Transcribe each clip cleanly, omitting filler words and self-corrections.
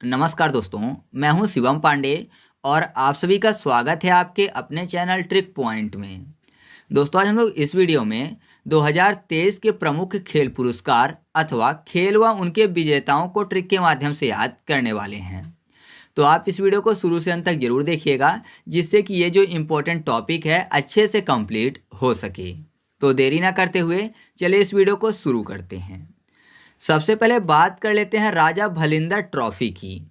नमस्कार दोस्तों, मैं हूं शिवम पांडे और आप सभी का स्वागत है आपके अपने चैनल ट्रिक पॉइंट में। दोस्तों, आज हम लोग इस वीडियो में 2023 के प्रमुख खेल पुरस्कार अथवा खेल व उनके विजेताओं को ट्रिक के माध्यम से याद करने वाले हैं। तो आप इस वीडियो को शुरू से अंत तक जरूर देखिएगा, जिससे कि ये जो इम्पोर्टेंट टॉपिक है अच्छे से कंप्लीट हो सके। तो देरी ना करते हुए चलिए इस वीडियो को शुरू करते हैं। सबसे पहले बात कर लेते हैं राजा भलिंदर ट्रॉफी की,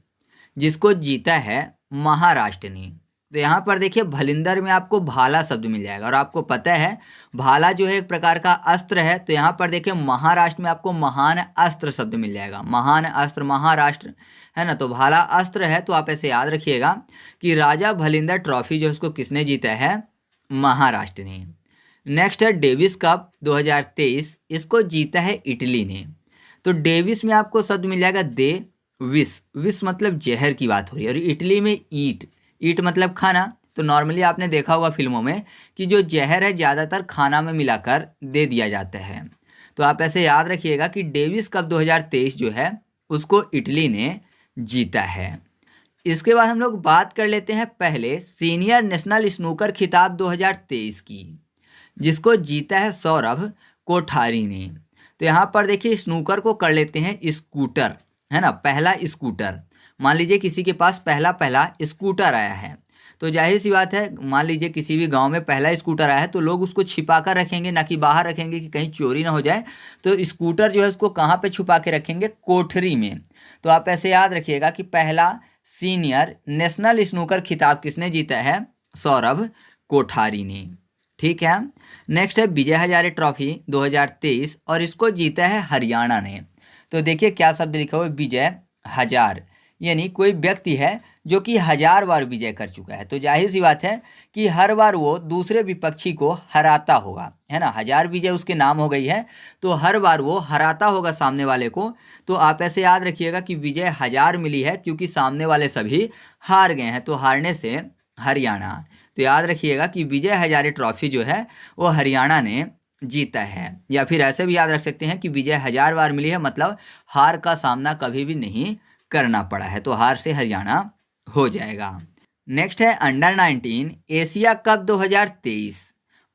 जिसको जीता है महाराष्ट्र ने। तो यहाँ पर देखिए, भलिंदर में आपको भाला शब्द मिल जाएगा और आपको पता है भाला जो है एक प्रकार का अस्त्र है। तो यहाँ पर देखिए महाराष्ट्र में आपको महान अस्त्र शब्द मिल जाएगा। महान अस्त्र महाराष्ट्र है ना, तो भाला अस्त्र है। तो आप ऐसे याद रखिएगा कि राजा भलिंदर ट्रॉफी जो उसको किसने जीता है? महाराष्ट्र ने। नेक्स्ट है डेविस कप 2023, इसको जीता है इटली ने। तो डेविस में आपको शब्द मिल जाएगा दे विष। विष मतलब जहर की बात हो रही है, और इटली में ईट। ईट मतलब खाना। तो नॉर्मली आपने देखा होगा फिल्मों में कि जो जहर है ज़्यादातर खाना में मिलाकर दे दिया जाता है। तो आप ऐसे याद रखिएगा कि डेविस कप 2023 जो है उसको इटली ने जीता है। इसके बाद हम लोग बात कर लेते हैं पहले सीनियर नेशनल स्नूकर खिताब 2023 की, जिसको जीता है सौरभ कोठारी ने। तो यहाँ पर देखिए स्नूकर को कर लेते हैं स्कूटर, है ना, पहला स्कूटर। मान लीजिए किसी के पास पहला स्कूटर आया है, तो जाहिर सी बात है, मान लीजिए किसी भी गांव में पहला स्कूटर आया है तो लोग उसको छिपा कर रखेंगे, ना कि बाहर रखेंगे कि कहीं चोरी ना हो जाए। तो स्कूटर जो है उसको कहाँ पे छुपा के रखेंगे? कोठरी में। तो आप ऐसे याद रखिएगा कि पहला सीनियर नेशनल स्नूकर खिताब किसने जीता है? सौरभ कोठारी ने। ठीक है। नेक्स्ट है विजय हजारे ट्रॉफी 2023, और इसको जीता है हरियाणा ने। तो देखिए क्या शब्द लिखा हुआ है? विजय हजार, यानी कोई व्यक्ति है जो कि 1000 बार विजय कर चुका है। तो जाहिर सी बात है कि हर बार वो दूसरे विपक्षी को हराता होगा, है ना। 1000 विजय उसके नाम हो गई है, तो हर बार वो हराता होगा सामने वाले को। तो आप ऐसे याद रखिएगा कि विजय 1000 मिली है क्योंकि सामने वाले सभी हार गए हैं, तो हारने से हरियाणा। तो याद रखिएगा कि विजय हजारे ट्रॉफी जो है वो हरियाणा ने जीता है। या फिर ऐसे भी याद रख सकते हैं कि विजय 1000 बार मिली है, मतलब हार का सामना कभी भी नहीं करना पड़ा है, तो हार से हरियाणा हो जाएगा। नेक्स्ट है अंडर 19 एशिया कप 2023,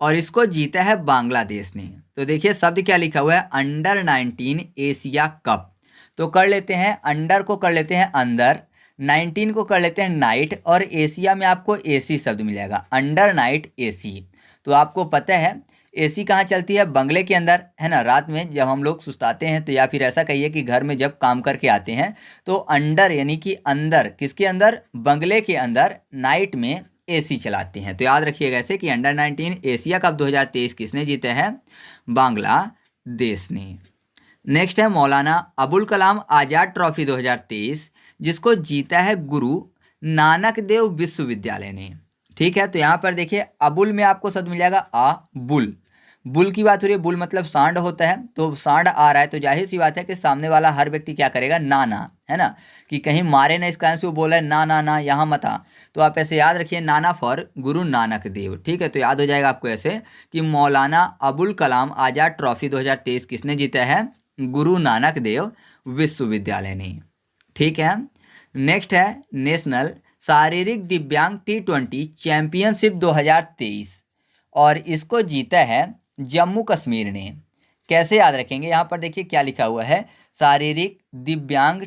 और इसको जीता है बांग्लादेश ने। तो देखिए शब्द क्या लिखा हुआ है? Under 19 Asia cup. तो कर लेते हैं, अंडर को कर लेते हैं अंदर, 19 को कर लेते हैं नाइट, और एशिया में आपको एसी शब्द मिल जाएगा, अंडर नाइट एसी। तो आपको पता है एसी कहाँ चलती है? बंगले के अंदर, है ना। रात में जब हम लोग सुस्ताते हैं, तो या फिर ऐसा कहिए कि घर में जब काम करके आते हैं, तो अंडर यानी कि अंदर, किसके अंदर? बंगले के अंदर नाइट में एसी चलाते हैं। तो याद रखिएगा ऐसे कि अंडर 19 एशिया कप 2023 किसने जीता है? बांग्लादेश ने। नेक्स्ट है मौलाना अबुल कलाम आज़ाद ट्रॉफी 2023, जिसको जीता है गुरु नानक देव विश्वविद्यालय ने। ठीक है। तो यहाँ पर देखिए अबुल में आपको शब्द मिल जाएगा आ बुल। बुल की बात हो रही है, बुल मतलब सांड होता है, तो सांड आ रहा है, तो जाहिर सी बात है कि सामने वाला हर व्यक्ति क्या करेगा? ना ना, है ना, कि कहीं मारे ना, इस कारण से वो बोला है ना ना ना, यहाँ मत आ। तो आप ऐसे याद रखिए नाना फॉर गुरु नानक देव। ठीक है। तो याद हो जाएगा आपको ऐसे कि मौलाना अबुल कलाम आज़ाद ट्रॉफी 2023 किसने जीता है? गुरु नानक देव विश्वविद्यालय ने। ठीक है। नेक्स्ट है नेशनल शारीरिक दिव्यांग T20 चैंपियनशिप 2023, और इसको जीता है जम्मू कश्मीर ने। कैसे याद रखेंगे? यहाँ पर देखिए क्या लिखा हुआ है, शारीरिक दिव्यांग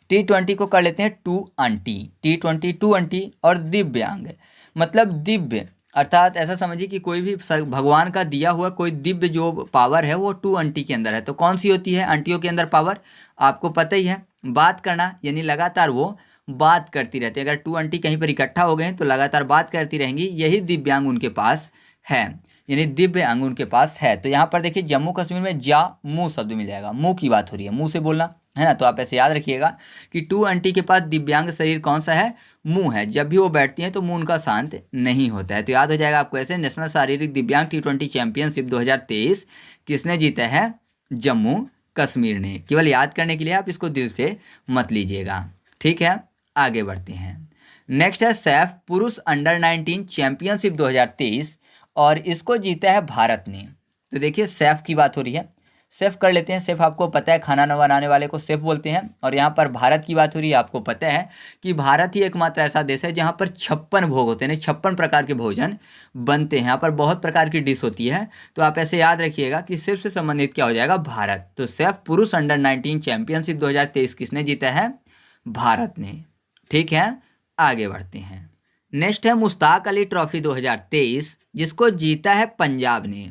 T20 को कर लेते हैं to aunty, T20 to aunty, और दिव्यांग मतलब दिव्य, अर्थात ऐसा समझिए कि कोई भी भगवान का दिया हुआ कोई दिव्य जो पावर है वो टू अंटी के अंदर है। तो कौन सी होती है अंटियों के अंदर पावर? आपको पता ही है, बात करना, यानी लगातार वो बात करती रहती है। अगर टू अंटी कहीं पर इकट्ठा हो गए तो लगातार बात करती रहेंगी, यही दिव्यांग उनके पास है, यानी दिव्य अंग उनके पास है। तो यहाँ पर देखिए जम्मू कश्मीर में जा मुंह शब्द मिल जाएगा, मुंह की बात हो रही है, मुंह से बोलना, है ना। तो आप ऐसे याद रखिएगा कि टू अंटी के पास दिव्यांग शरीर कौन सा है? मुंह है। जब भी वो बैठती हैं तो मुंह उनका शांत नहीं होता है। तो याद हो जाएगा आपको ऐसे नेशनल शारीरिक दिव्यांग T20 चैंपियनशिप 2023 किसने जीता है? जम्मू कश्मीर ने। केवल याद करने के लिए आप इसको दिल से मत लीजिएगा। ठीक है, आगे बढ़ते हैं। नेक्स्ट है सैफ पुरुष अंडर 19 चैंपियनशिप 2023, और इसको जीता है भारत ने। तो देखिए सैफ की बात हो रही है, शेफ कर लेते हैं। शेफ आपको पता है, खाना बनाने वाले को शेफ बोलते हैं। और यहाँ पर भारत की बात हो रही है, आपको पता है कि भारत ही एकमात्र ऐसा देश है जहाँ पर 56 भोग होते हैं, 56 प्रकार के भोजन बनते हैं। यहाँ पर बहुत प्रकार की डिश होती है। तो आप ऐसे याद रखिएगा कि शेफ से संबंधित क्या हो जाएगा, भारत। तो शेफ पुरुष अंडर-19 चैंपियनशिप 2023 किसने जीता है, भारत ने। ठीक है, आगे बढ़ते हैं। नेक्स्ट है मुश्ताक अली ट्रॉफी 2023, जिसको जीता है पंजाब ने।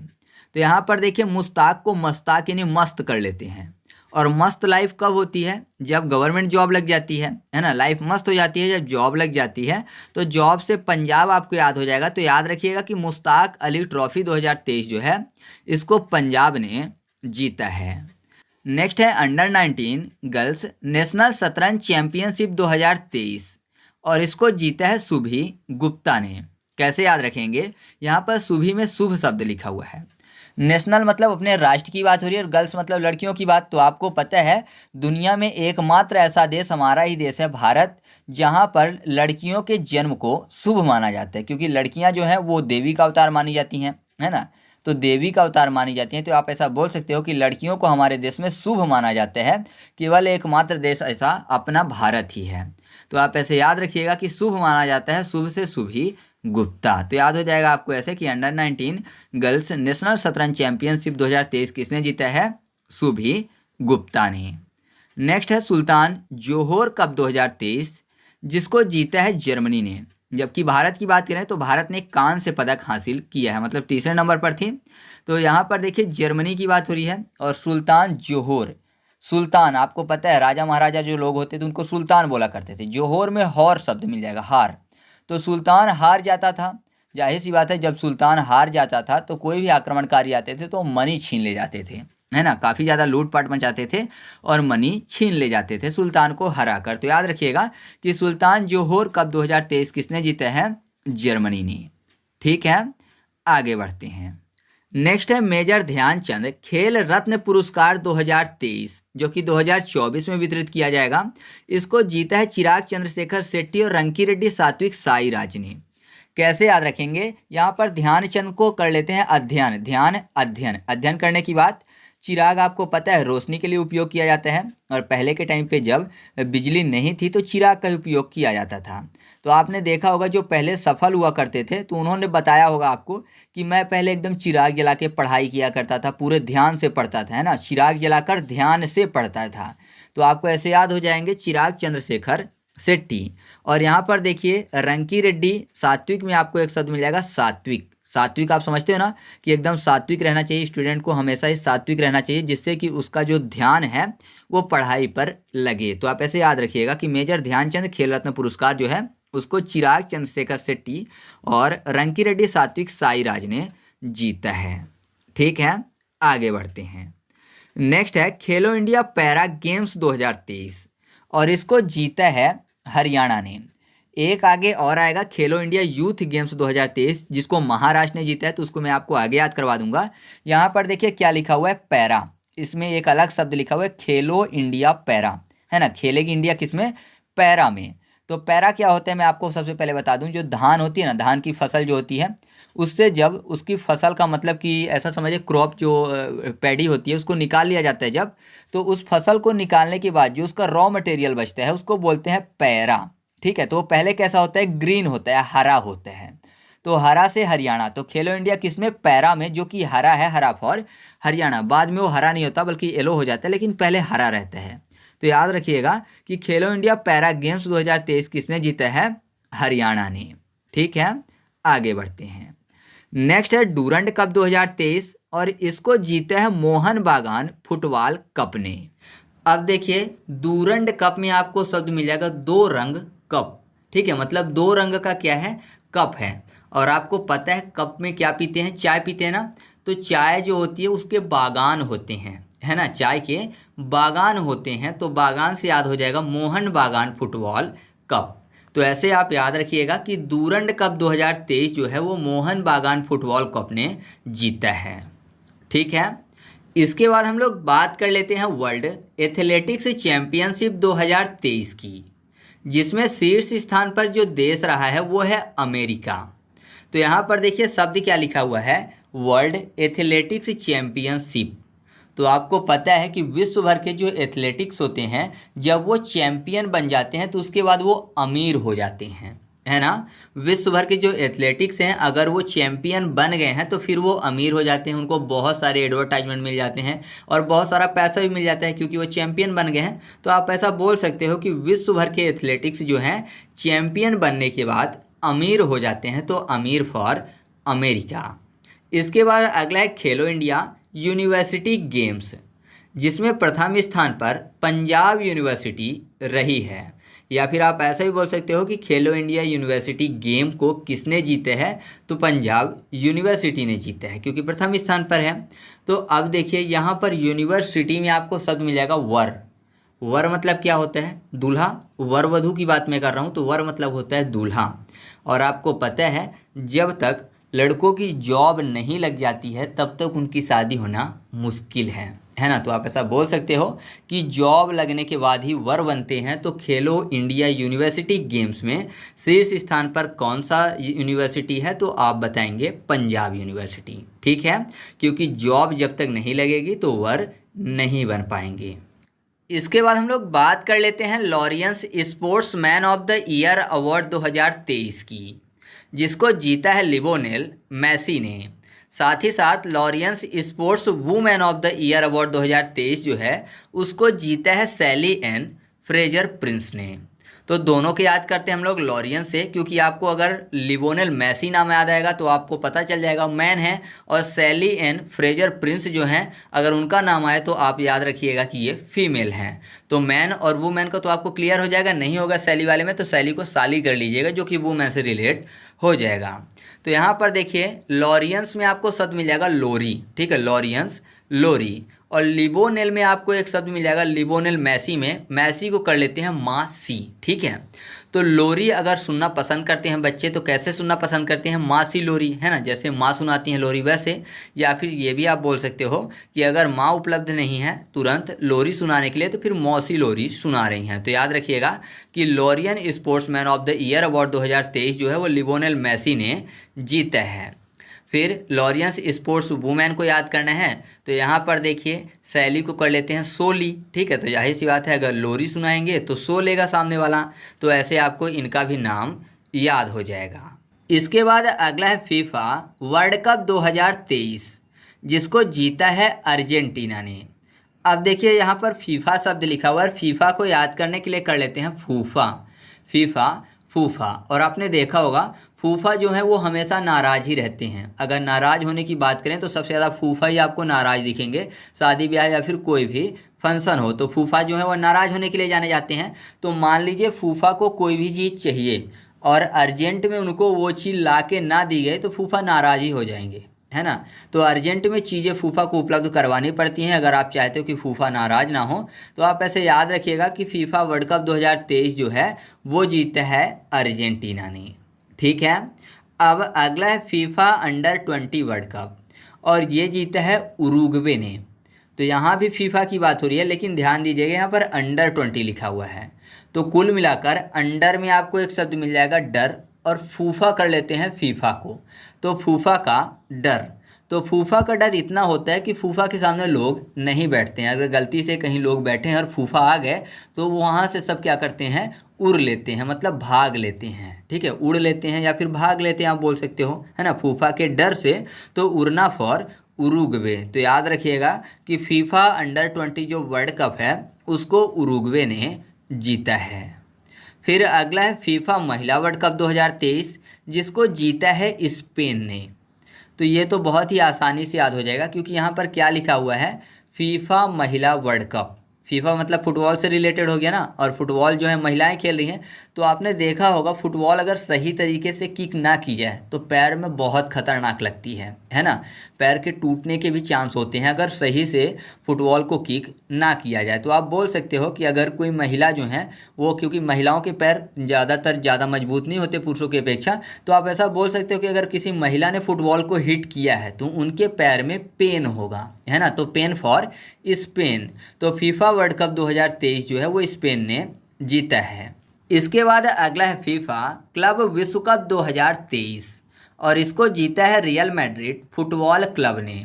तो यहाँ पर देखिए, मुश्ताक को मस्ताक यानी मस्त कर लेते हैं। और मस्त लाइफ कब होती है, जब गवर्नमेंट जॉब लग जाती है ना। लाइफ मस्त हो जाती है जब जॉब लग जाती है। तो जॉब से पंजाब आपको याद हो जाएगा। तो याद रखिएगा कि मुश्ताक अली ट्रॉफी 2023 जो है, इसको पंजाब ने जीता है। नेक्स्ट है अंडर-19 गर्ल्स नेशनल शतरंज चैंपियनशिप 2023, और इसको जीता है शुभी गुप्ता ने। कैसे याद रखेंगे, यहाँ पर शुभी में शुभ शब्द लिखा हुआ है। नेशनल मतलब अपने राष्ट्र की बात हो रही है, और गर्ल्स मतलब लड़कियों की बात। तो आपको पता है, दुनिया में एकमात्र ऐसा देश हमारा ही देश है, भारत, जहाँ पर लड़कियों के जन्म को शुभ माना जाता है। क्योंकि लड़कियाँ जो हैं वो देवी का अवतार मानी जाती हैं, है ना। तो देवी का अवतार मानी जाती हैं। तो आप ऐसा बोल सकते हो कि लड़कियों को हमारे देश में शुभ माना जाता है। केवल एकमात्र देश ऐसा अपना भारत ही है। तो आप ऐसे याद रखिएगा कि शुभ माना जाता है, शुभ से शुभी गुप्ता। तो याद हो जाएगा आपको ऐसे कि अंडर-19 गर्ल्स नेशनल शतरंज चैंपियनशिप 2023 किसने जीता है, शुभी गुप्ता ने। नेक्स्ट है सुल्तान जोहोर कप 2023, जिसको जीता है जर्मनी ने। जबकि भारत की बात करें तो भारत ने कांस्य पदक हासिल किया है, मतलब तीसरे नंबर पर थी। तो यहाँ पर देखिए जर्मनी की बात हो रही है। और सुल्तान जोहोर, सुल्तान आपको पता है, राजा महाराजा जो लोग होते थे उनको सुल्तान बोला करते थे। जोहोर में हौर शब्द मिल जाएगा, हार। तो सुल्तान हार जाता था। जाहिर सी बात है, जब सुल्तान हार जाता था तो कोई भी आक्रमणकारी आते थे तो मनी छीन ले जाते थे, है ना। काफ़ी ज़्यादा लूटपाट मचाते थे और मनी छीन ले जाते थे सुल्तान को हरा कर। तो याद रखिएगा कि सुल्तान जोहोर कप 2023 किसने जीता है, जर्मनी ने। ठीक है, आगे बढ़ते हैं। नेक्स्ट है मेजर ध्यानचंद खेल रत्न पुरस्कार 2023, जो कि 2024 में वितरित किया जाएगा। इसको जीता है चिराग चंद्रशेखर शेट्टी और रंकी रेड्डी सात्विक साईराज ने। कैसे याद रखेंगे, यहाँ पर ध्यानचंद को कर लेते हैं अध्ययन, ध्यान अध्ययन, अध्ययन करने की बात। चिराग आपको पता है रोशनी के लिए उपयोग किया जाता है। और पहले के टाइम पे जब बिजली नहीं थी तो चिराग का उपयोग किया जाता था। तो आपने देखा होगा जो पहले सफल हुआ करते थे तो उन्होंने बताया होगा आपको कि मैं पहले एकदम चिराग जला के पढ़ाई किया करता था, पूरे ध्यान से पढ़ता था, है ना। चिराग जलाकर ध्यान से पढ़ता था। तो आपको ऐसे याद हो जाएंगे चिराग चंद्रशेखर शेट्टी। और यहाँ पर देखिए रंकी रेड्डी, सात्विक में आपको एक शब्द मिल जाएगा सात्विक। सात्विक आप समझते हो ना कि एकदम सात्विक रहना चाहिए, स्टूडेंट को हमेशा ही सात्विक रहना चाहिए, जिससे कि उसका जो ध्यान है वो पढ़ाई पर लगे। तो आप ऐसे याद रखिएगा कि मेजर ध्यानचंद खेल रत्न पुरस्कार जो है उसको चिराग चंद्रशेखर शेट्टी और रंकी रेड्डी सात्विक साईराज ने जीता है। ठीक है, आगे बढ़ते हैं। नेक्स्ट है खेलो इंडिया पैरा गेम्स 2023, और इसको जीता है हरियाणा ने। एक आगे और आएगा खेलो इंडिया यूथ गेम्स 2023, जिसको महाराष्ट्र ने जीता है। तो उसको मैं आपको आगे याद करवा दूंगा। यहाँ पर देखिए क्या लिखा हुआ है, पैरा। इसमें एक अलग शब्द लिखा हुआ है खेलो इंडिया पैरा, है ना। खेलेगी इंडिया किसमें, पैरा में। तो पैरा क्या होता है मैं आपको सबसे पहले बता दूं। जो धान होती है ना, धान की फसल जो होती है, उससे जब उसकी फसल का मतलब कि ऐसा समझिए क्रॉप जो पैडी होती है उसको निकाल लिया जाता है जब, तो उस फसल को निकालने के बाद जो उसका रॉ मटेरियल बचता है उसको बोलते हैं पैरा। ठीक है, तो वो पहले कैसा होता है, ग्रीन होता है, हरा होता है। तो हरा से हरियाणा, तो खेलो इंडिया किसमें, पैरा में, जो कि हरा है, हरा फॉर हरियाणा। बाद में वो हरा नहीं होता बल्कि येलो हो जाता है, लेकिन पहले हरा रहता है। तो याद रखिएगा कि खेलो इंडिया पैरा गेम्स 2023 किसने जीता है, हरियाणा ने। ठीक है, आगे बढ़ते हैं। नेक्स्ट है डूरंड कप 2023, और इसको जीता है मोहन बागान फुटबॉल कप ने। अब देखिए डूरंड कप में आपको शब्द मिल जाएगा दो रंग कप। ठीक है, मतलब दो रंग का क्या है, कप है। और आपको पता है कप में क्या पीते हैं, चाय पीते हैं ना। तो चाय जो होती है उसके बागान होते हैं, है ना, चाय के बागान होते हैं। तो बागान से याद हो जाएगा मोहन बागान फुटबॉल कप। तो ऐसे आप याद रखिएगा कि डूरंड कप 2023 जो है वो मोहन बागान फुटबॉल कप ने जीता है। ठीक है, इसके बाद हम लोग बात कर लेते हैं वर्ल्ड एथलेटिक्स चैंपियनशिप 2023 की, जिसमें शीर्ष स्थान पर जो देश रहा है वो है अमेरिका। तो यहाँ पर देखिए शब्द क्या लिखा हुआ है, वर्ल्ड एथलेटिक्स चैंपियनशिप। तो आपको पता है कि विश्व भर के जो एथलेटिक्स होते हैं जब वो चैंपियन बन जाते हैं तो उसके बाद वो अमीर हो जाते हैं, है ना। विश्व भर के जो एथलेटिक्स हैं अगर वो चैंपियन बन गए हैं तो फिर वो अमीर हो जाते हैं, उनको बहुत सारे एडवर्टाइजमेंट मिल जाते हैं और बहुत सारा पैसा भी मिल जाता है क्योंकि वो चैंपियन बन गए हैं। तो आप ऐसा बोल सकते हो कि विश्व भर के एथलेटिक्स जो हैं चैंपियन बनने के बाद अमीर हो जाते हैं, तो अमीर फॉर अमेरिका। इसके बाद अगला है खेलो इंडिया यूनिवर्सिटी गेम्स, जिसमें प्रथम स्थान पर पंजाब यूनिवर्सिटी रही है। या फिर आप ऐसा भी बोल सकते हो कि खेलो इंडिया यूनिवर्सिटी गेम को किसने जीते हैं, तो पंजाब यूनिवर्सिटी ने जीता है क्योंकि प्रथम स्थान पर है। तो अब देखिए यहाँ पर यूनिवर्सिटी में आपको शब्द मिल जाएगा वर। वर मतलब क्या होता है, दूल्हा। वर वधू की बात मैं कर रहा हूँ, तो वर मतलब होता है दूल्हा। और आपको पता है जब तक लड़कों की जॉब नहीं लग जाती है तब तक उनकी शादी होना मुश्किल है ना। तो आप ऐसा बोल सकते हो कि जॉब लगने के बाद ही वर बनते हैं। तो खेलो इंडिया यूनिवर्सिटी गेम्स में शीर्ष स्थान पर कौन सा यूनिवर्सिटी है, तो आप बताएंगे पंजाब यूनिवर्सिटी, ठीक है, क्योंकि जॉब जब तक नहीं लगेगी तो वर नहीं बन पाएंगे। इसके बाद हम लोग बात कर लेते हैं Laureus sports man of the year award 2023 की, जिसको जीता है लियोनेल मेसी ने। साथ ही साथ Laureus sports women of the year award 2023 जो है उसको जीता है सैली एन फ्रेजर प्रिंस ने। तो दोनों के याद करते हैं हम लोग लॉरियंस से, क्योंकि आपको अगर लियोनेल मेसी नाम याद आएगा तो आपको पता चल जाएगा मैन है, और सैली एन फ्रेजर प्रिंस जो हैं अगर उनका नाम आए तो आप याद रखिएगा कि ये फीमेल हैं। तो मैन और वुमेन का तो आपको क्लियर हो जाएगा, नहीं होगा सैली वाले में तो सैली को साली कर लीजिएगा जो कि वुमेन से रिलेट हो जाएगा। तो यहाँ पर देखिए लॉरियंस में आपको शब्द मिल जाएगा लोरी, ठीक है, लॉरियंस लोरी। और लियोनेल में आपको एक शब्द मिल जाएगा लियोनेल मेसी में, मेसी को कर लेते हैं मासी, ठीक है। तो लोरी अगर सुनना पसंद करते हैं बच्चे तो कैसे सुनना पसंद करते हैं, मासी लोरी, है ना, जैसे माँ सुनाती हैं लोरी वैसे। या फिर ये भी आप बोल सकते हो कि अगर माँ उपलब्ध नहीं है तुरंत लोरी सुनाने के लिए तो फिर मौसी लोरी सुना रही हैं। तो याद रखिएगा कि Laureus sportsman of the year award 2023 जो है वो लियोनेल मेसी ने जीता है। फिर लॉरियंस स्पोर्ट्स वुमेन को याद करना है तो यहाँ पर देखिए सैली को कर लेते हैं सोली, ठीक है। तो जाहिर सी बात है अगर लोरी सुनाएंगे तो सो लेगा सामने वाला, तो ऐसे आपको इनका भी नाम याद हो जाएगा। इसके बाद अगला है फीफा वर्ल्ड कप 2023, जिसको जीता है अर्जेंटीना ने। अब देखिए यहाँ पर फीफा शब्द लिखा हुआ है, फीफा को याद करने के लिए कर लेते हैं फूफा, फीफा फूफा। और आपने देखा होगा फूफा जो है वो हमेशा नाराज़ ही रहते हैं। अगर नाराज़ होने की बात करें तो सबसे ज़्यादा फूफा ही आपको नाराज़ दिखेंगे, शादी ब्याह या फिर कोई भी फंक्शन हो तो फूफा जो है वो नाराज़ होने के लिए जाने जाते हैं। तो मान लीजिए फूफा को कोई भी चीज़ चाहिए और अर्जेंट में उनको वो चीज़ ला के ना दी गई तो फूफा नाराज़ ही हो जाएंगे, है ना। तो अर्जेंट में चीज़ें फूफा को उपलब्ध करवानी पड़ती हैं अगर आप चाहते हो कि फूफा नाराज़ ना हो। तो आप ऐसे याद रखिएगा कि फीफा वर्ल्ड कप 2023 जो है वो जीता है अर्जेंटीना ने, ठीक है। अब अगला है फीफा अंडर-20 वर्ल्ड कप, और ये जीता है उरुग्वे ने। तो यहाँ भी फीफा की बात हो रही है लेकिन ध्यान दीजिएगा यहाँ पर अंडर-20 लिखा हुआ है। तो कुल मिलाकर अंडर में आपको एक शब्द मिल जाएगा डर, और फूफा कर लेते हैं फीफा को, तो फूफा का डर। तो फूफा का डर इतना होता है कि फूफा के सामने लोग नहीं बैठते हैं। अगर गलती से कहीं लोग बैठे हैं और फूफा आ गए तो वहाँ से सब क्या करते हैं, उड़ लेते हैं, मतलब भाग लेते हैं, ठीक है, उड़ लेते हैं या फिर भाग लेते हैं आप बोल सकते हो, है ना, फूफा के डर से। तो उड़ना फॉर उरुग्वे। तो याद रखिएगा कि फीफा अंडर-20 जो वर्ल्ड कप है उसको उरुग्वे ने जीता है। फिर अगला है फीफा महिला वर्ल्ड कप 2023, जिसको जीता है स्पेन ने। तो ये तो बहुत ही आसानी से याद हो जाएगा क्योंकि यहाँ पर क्या लिखा हुआ है, फीफा महिला वर्ल्ड कप। फीफा मतलब फुटबॉल से रिलेटेड हो गया ना, और फुटबॉल जो है महिलाएं खेल रही हैं। तो आपने देखा होगा फुटबॉल अगर सही तरीके से किक ना की जाए तो पैर में बहुत खतरनाक लगती है ना, पैर के टूटने के भी चांस होते हैं अगर सही से फुटबॉल को किक ना किया जाए। तो आप बोल सकते हो कि अगर कोई महिला जो है वो, क्योंकि महिलाओं के पैर ज़्यादा मजबूत नहीं होते पुरुषों की अपेक्षा, तो आप ऐसा बोल सकते हो कि अगर किसी महिला ने फुटबॉल को हिट किया है तो उनके पैर में पेन होगा, है ना। तो पेन फॉर स्पेन। तो फीफा वर्ल्ड कप 2023 जो है वो स्पेन ने जीता है। इसके बाद अगला है फीफा क्लब विश्व कप 2023, और इसको जीता है रियल मैड्रिड फुटबॉल क्लब ने।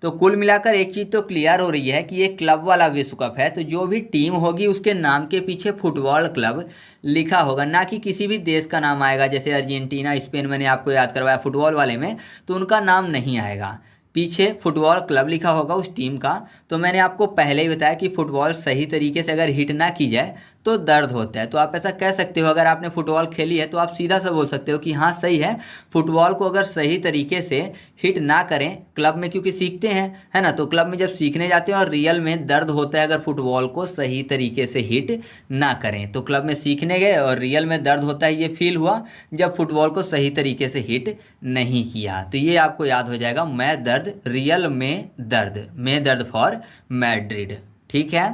तो कुल मिलाकर एक चीज़ तो क्लियर हो रही है कि ये क्लब वाला विश्व कप है, तो जो भी टीम होगी उसके नाम के पीछे फुटबॉल क्लब लिखा होगा, ना कि किसी भी देश का नाम आएगा। जैसे अर्जेंटीना, स्पेन मैंने आपको याद करवाया फुटबॉल वाले में, तो उनका नाम नहीं आएगा, पीछे फुटबॉल क्लब लिखा होगा उस टीम का। तो मैंने आपको पहले ही बताया कि फुटबॉल सही तरीके से अगर हिट ना की जाए तो दर्द होता है। तो आप ऐसा कह सकते हो, अगर आपने फुटबॉल खेली है तो आप सीधा सा बोल सकते हो कि हाँ सही है, फुटबॉल को अगर सही तरीके से हिट ना करें क्लब में, क्योंकि सीखते हैं, है ना, तो क्लब में जब सीखने जाते हैं और रियल में दर्द होता है अगर फुटबॉल को सही तरीके से हिट ना करें। तो क्लब में सीखने गए और रियल में दर्द होता है, ये फील हुआ जब फुटबॉल को सही तरीके से हिट नहीं किया। तो ये आपको याद हो जाएगा, मैं दर्द, रियल में दर्द, में दर्द फॉर मैड्रिड। ठीक है।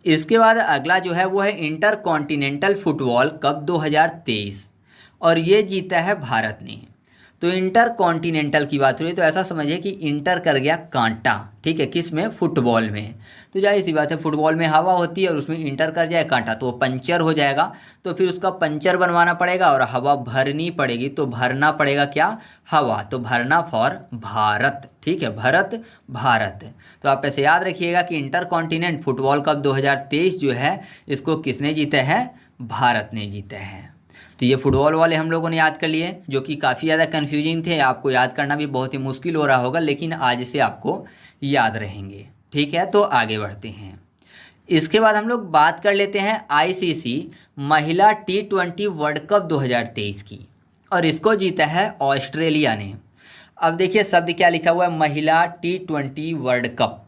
इसके बाद अगला जो है वो है इंटर कॉन्टिनेंटल फुटबॉल कप 2023, और ये जीता है भारत ने। तो इंटर कॉन्टिनेंटल की बात हो रही है, तो ऐसा समझिए कि इंटर कर गया कांटा, ठीक है, किस में, फुटबॉल में। तो जाहिर सी बात है, फुटबॉल में हवा होती है और उसमें इंटर कर जाए कांटा तो वो पंचर हो जाएगा, तो फिर उसका पंचर बनवाना पड़ेगा और हवा भरनी पड़ेगी। तो भरना पड़ेगा क्या, हवा, तो भरना फॉर भारत। ठीक है, भरत, भारत। तो आप ऐसे याद रखिएगा कि इंटर कॉन्टिनेंट फुटबॉल कप 2023 जो है इसको किसने जीता है, भारत ने जीता है। तो ये फुटबॉल वाले हम लोगों ने याद कर लिए, जो कि काफ़ी ज़्यादा कन्फ्यूजिंग थे, आपको याद करना भी बहुत ही मुश्किल हो रहा होगा, लेकिन आज से आपको याद रहेंगे। ठीक है, तो आगे बढ़ते हैं। इसके बाद हम लोग बात कर लेते हैं आईसीसी महिला T20 वर्ल्ड कप 2023 की, और इसको जीता है ऑस्ट्रेलिया ने। अब देखिए शब्द क्या लिखा हुआ है, महिला T20 वर्ल्ड कप,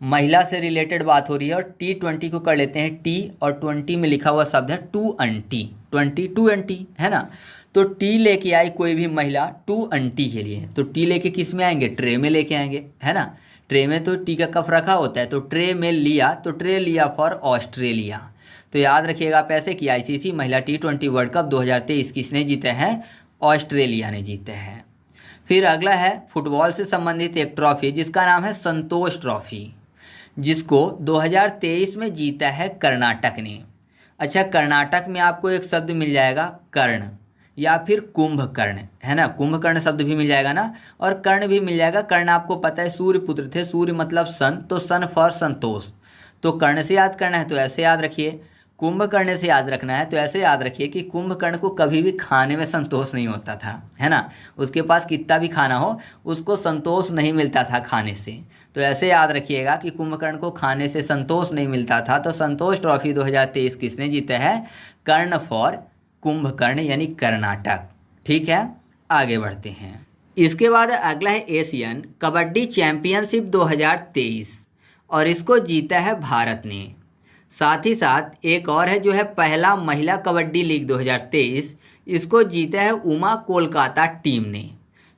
महिला से रिलेटेड बात हो रही है, और T20 को कर लेते हैं टी, और 20 में लिखा हुआ शब्द है टू अंटी, 22 अंटी, है ना। तो टी लेके आई कोई भी महिला टू अंटी के लिए, तो टी लेके किस में आएंगे, ट्रे में लेके आएंगे, है ना। ट्रे में तो टी का कप रखा होता है, तो ट्रे में लिया, तो ट्रे लिया फॉर ऑस्ट्रेलिया। तो याद रखिएगा आप ऐसे कि आईसीसी महिला T20 वर्ल्ड कप 2023 किसने जीते हैं, ऑस्ट्रेलिया ने जीते हैं। फिर अगला है फुटबॉल से संबंधित एक ट्रॉफी जिसका नाम है संतोष ट्रॉफी, जिसको 2023 में जीता है कर्नाटक ने। अच्छा, कर्नाटक में आपको एक शब्द मिल जाएगा कर्ण, या फिर कुंभकर्ण, है ना, कुंभकर्ण शब्द भी मिल जाएगा ना, और कर्ण भी मिल जाएगा। कर्ण आपको पता है सूर्य पुत्र थे, सूर्य मतलब सन, तो सन फॉर संतोष। तो कर्ण से याद करना है तो ऐसे याद रखिए, कुंभकर्ण से याद रखना है तो ऐसे याद रखिए कि कुंभकर्ण को कभी भी खाने में संतोष नहीं होता था, है ना, उसके पास कितना भी खाना हो उसको संतोष नहीं मिलता था खाने से। तो ऐसे याद रखिएगा कि कुंभकर्ण को खाने से संतोष नहीं मिलता था। तो संतोष ट्रॉफी 2023 किसने जीता है, कर्ण फॉर कुंभकर्ण, यानी कर्नाटक। ठीक है, आगे बढ़ते हैं। इसके बाद अगला है एशियन कबड्डी चैंपियनशिप 2023, और इसको जीता है भारत ने। साथ ही साथ एक और है जो है पहला महिला कबड्डी लीग 2023, इसको जीता है उमा कोलकाता टीम ने।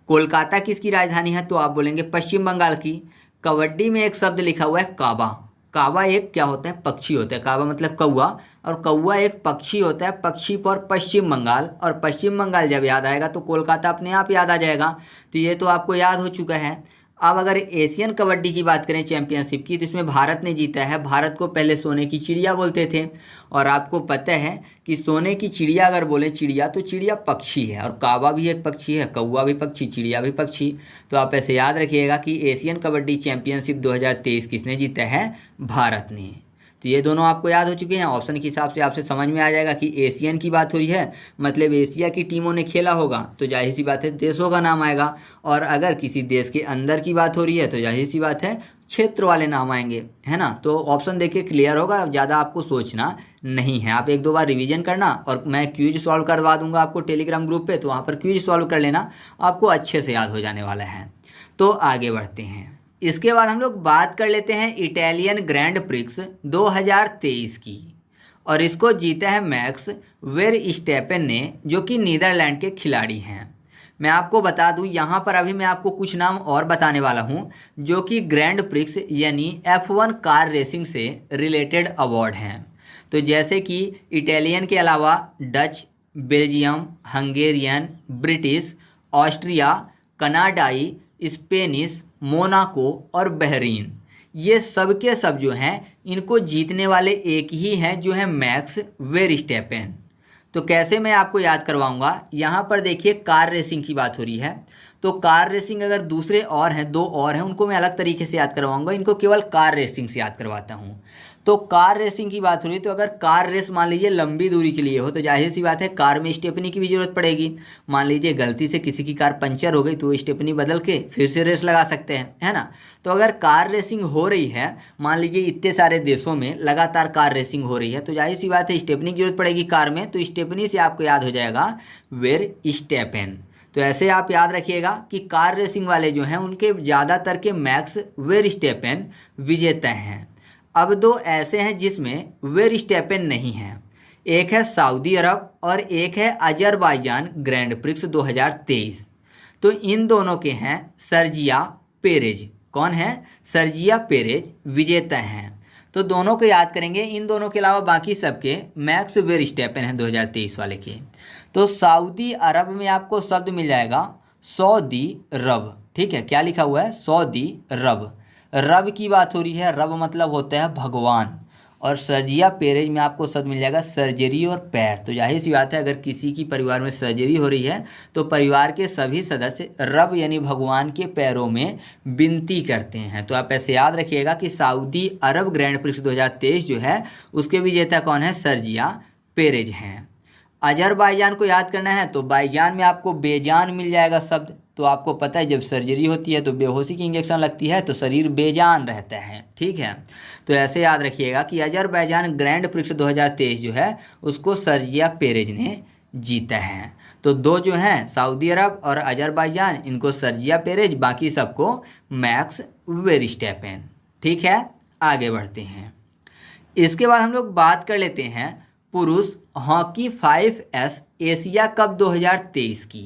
कोलकाता किसकी राजधानी है, तो आप बोलेंगे पश्चिम बंगाल की। कबड्डी में एक शब्द लिखा हुआ है काबा, काबा एक क्या होता है, पक्षी होता है, काबा मतलब कौवा, और कौवा एक पक्षी होता है, पक्षी पर पश्चिम बंगाल, और पश्चिम बंगाल जब याद आएगा तो कोलकाता अपने आप याद आ जाएगा। तो ये तो आपको याद हो चुका है। अब अगर एशियन कबड्डी की बात करें चैंपियनशिप की, तो इसमें भारत ने जीता है। भारत को पहले सोने की चिड़िया बोलते थे, और आपको पता है कि सोने की चिड़िया अगर बोले चिड़िया तो चिड़िया पक्षी है, और काबा भी एक पक्षी है, कौवा भी पक्षी, चिड़िया भी पक्षी। तो आप ऐसे याद रखिएगा कि एशियन कबड्डी चैंपियनशिप 2023 किसने जीता है, भारत ने। तो ये दोनों आपको याद हो चुके हैं। ऑप्शन के हिसाब से आपसे समझ में आ जाएगा कि एशियन की बात हो रही है मतलब एशिया की टीमों ने खेला होगा, तो जाहिर सी बात है देशों का नाम आएगा, और अगर किसी देश के अंदर की बात हो रही है तो जाहिर सी बात है क्षेत्र वाले नाम आएंगे, है ना। तो ऑप्शन देखिए क्लियर होगा, ज़्यादा आपको सोचना नहीं है। आप एक दो बार रिवीजन करना, और मैं क्विज सॉल्व करवा दूंगा आपको टेलीग्राम ग्रुप पे, तो वहाँ पर क्विज सॉल्व कर लेना, आपको अच्छे से याद हो जाने वाला है। तो आगे बढ़ते हैं। इसके बाद हम लोग बात कर लेते हैं इटालियन ग्रैंड प्रिक्स 2023 की, और इसको जीता है मैक्स वेरस्टैपेन ने, जो कि नीदरलैंड के खिलाड़ी हैं। मैं आपको बता दूं, यहाँ पर अभी मैं आपको कुछ नाम और बताने वाला हूँ जो कि ग्रैंड प्रिक्स यानी F1 कार रेसिंग से रिलेटेड अवार्ड हैं। तो जैसे कि इटालियन के अलावा Dutch, Belgium, Hungarian, British, Austria, कनाडाई, स्पेनिश, मोनाको और बहरीन, ये सब के सब जो हैं इनको जीतने वाले एक ही हैं जो है मैक्स वेरस्टैपेन। तो कैसे मैं आपको याद करवाऊंगा, यहाँ पर देखिए कार रेसिंग की बात हो रही है, तो कार रेसिंग अगर दूसरे और हैं, दो और हैं, उनको मैं अलग तरीके से याद करवाऊंगा, इनको केवल कार रेसिंग से याद करवाता हूँ। तो कार रेसिंग की बात हो रही है, तो अगर कार रेस मान लीजिए लंबी दूरी के लिए हो तो जाहिर सी बात है कार में स्टेपनी की भी जरूरत पड़ेगी। मान लीजिए गलती से किसी की कार पंचर हो गई तो स्टेपनी बदल के फिर से रेस लगा सकते हैं, है ना। तो अगर कार रेसिंग हो रही है, मान लीजिए इतने सारे देशों में लगातार कार रेसिंग हो रही है, तो जाहिर सी बात है स्टेपनी की जरूरत पड़ेगी कार में। तो स्टेपनी से आपको याद हो जाएगा वेर स्टेपन। तो ऐसे आप याद रखिएगा कि कार रेसिंग वाले जो हैं उनके ज़्यादातर के मैक्स वेर स्टेपन विजेता हैं। अब दो ऐसे हैं जिसमें वेर स्टेपन नहीं है, एक है सऊदी अरब और एक है अजरबैजान ग्रैंड प्रिक्स 2023। तो इन दोनों के हैं सर्जिया पेरेज। कौन है? सर्जिया पेरेज विजेता हैं। तो दोनों को याद करेंगे। इन दोनों के अलावा बाकी सबके मैक्स वेर स्टेपन हैं 2023 वाले के। तो सऊदी अरब में आपको शब्द मिल जाएगा सऊदी रब। ठीक है, क्या लिखा हुआ है? सऊदी रब। रब की बात हो रही है, रब मतलब होता है भगवान। और सर्जिया पेरेज में आपको शब्द मिल जाएगा सर्जरी और पैर। तो जाहिर सी बात है अगर किसी की परिवार में सर्जरी हो रही है तो परिवार के सभी सदस्य रब यानी भगवान के पैरों में विनती करते हैं। तो आप ऐसे याद रखिएगा कि सऊदी अरब ग्रैंड प्रिक्स 2023 जो है उसके विजेता कौन है? सर्जिया पेरेज हैं। अजरबैजान को याद करना है तो बाईजान में आपको बेजान मिल जाएगा शब्द। तो आपको पता है जब सर्जरी होती है तो बेहोशी की इंजेक्शन लगती है तो शरीर बेजान रहता है। ठीक है, तो ऐसे याद रखिएगा कि अजरबैजान ग्रैंड प्रिक्स 2023 जो है उसको सर्जिया पेरेज ने जीता है। तो दो जो हैं सऊदी अरब और अजरबैजान, इनको सर्जिया पेरेज, बाकी सबको मैक्स वेरस्टेपेन। ठीक है, आगे बढ़ते हैं। इसके बाद हम लोग बात कर लेते हैं पुरुष हॉकी 5S एशिया कप 2023 की।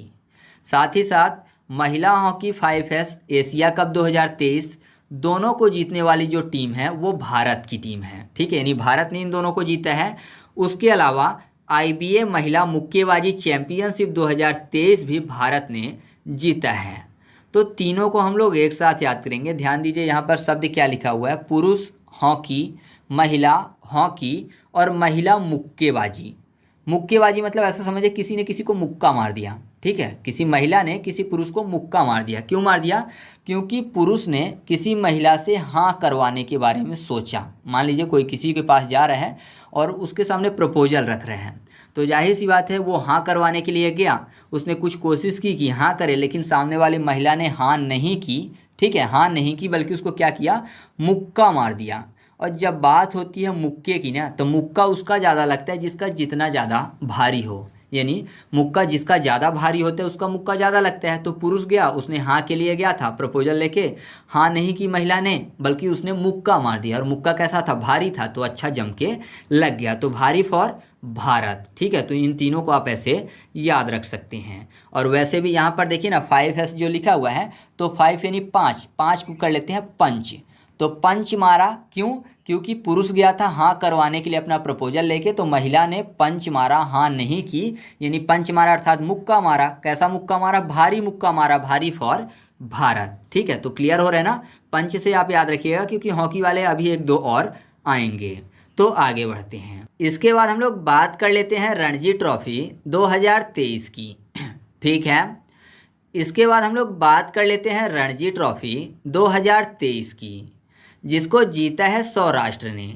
साथ ही साथ महिला हॉकी 5S एशिया कप 2023 दोनों को जीतने वाली जो टीम है वो भारत की टीम है। ठीक है, यानी भारत ने इन दोनों को जीता है। उसके अलावा IBA महिला मुक्केबाजी चैंपियनशिप 2023 भी भारत ने जीता है। तो तीनों को हम लोग एक साथ याद करेंगे। ध्यान दीजिए यहाँ पर शब्द क्या लिखा हुआ है? पुरुष हॉकी, महिला हॉकी और महिला मुक्केबाजी। मुक्केबाजी मतलब ऐसा समझे किसी ने किसी को मुक्का मार दिया। ठीक है, किसी महिला ने किसी पुरुष को मुक्का मार दिया। क्यों मार दिया? क्योंकि पुरुष ने किसी महिला से हाँ करवाने के बारे में सोचा। मान लीजिए कोई किसी के पास जा रहा है और उसके सामने प्रपोजल रख रहे हैं, तो जाहिर सी बात है वो हाँ करवाने के लिए गया। उसने कुछ कोशिश की कि हाँ करे, लेकिन सामने वाली महिला ने हाँ नहीं की। ठीक है, हाँ नहीं की, बल्कि उसको क्या किया? मुक्का मार दिया। और जब बात होती है मुक्के की ना, तो मुक्का उसका ज़्यादा लगता है जिसका जितना ज़्यादा भारी हो। यानी मुक्का जिसका ज़्यादा भारी होता है उसका मुक्का ज़्यादा लगता है। तो पुरुष गया, उसने हाँ के लिए गया था प्रपोजल लेके, हाँ नहीं की महिला ने, बल्कि उसने मुक्का मार दिया। और मुक्का कैसा था? भारी था, तो अच्छा जम के लग गया। तो भारी फॉर भारत। ठीक है, तो इन तीनों को आप ऐसे याद रख सकते हैं। और वैसे भी यहाँ पर देखिए ना 5S जो लिखा हुआ है, तो 5 यानी 5, 5 को कर लेते हैं पंच। तो पंच मारा, क्यों? क्योंकि पुरुष गया था हाँ करवाने के लिए अपना प्रपोजल लेके, तो महिला ने पंच मारा, हाँ नहीं की, यानी पंच मारा अर्थात मुक्का मारा। कैसा मुक्का मारा? भारी मुक्का मारा, भारी फॉर भारत। ठीक है, तो क्लियर हो रहा है ना? पंच से आप याद रखिएगा क्योंकि हॉकी वाले अभी एक दो और आएंगे। तो आगे बढ़ते हैं। इसके बाद हम लोग बात कर लेते हैं रणजी ट्रॉफी 2023 की। ठीक है, इसके बाद हम लोग बात कर लेते हैं रणजी ट्रॉफी 2023 की, जिसको जीता है सौराष्ट्र ने।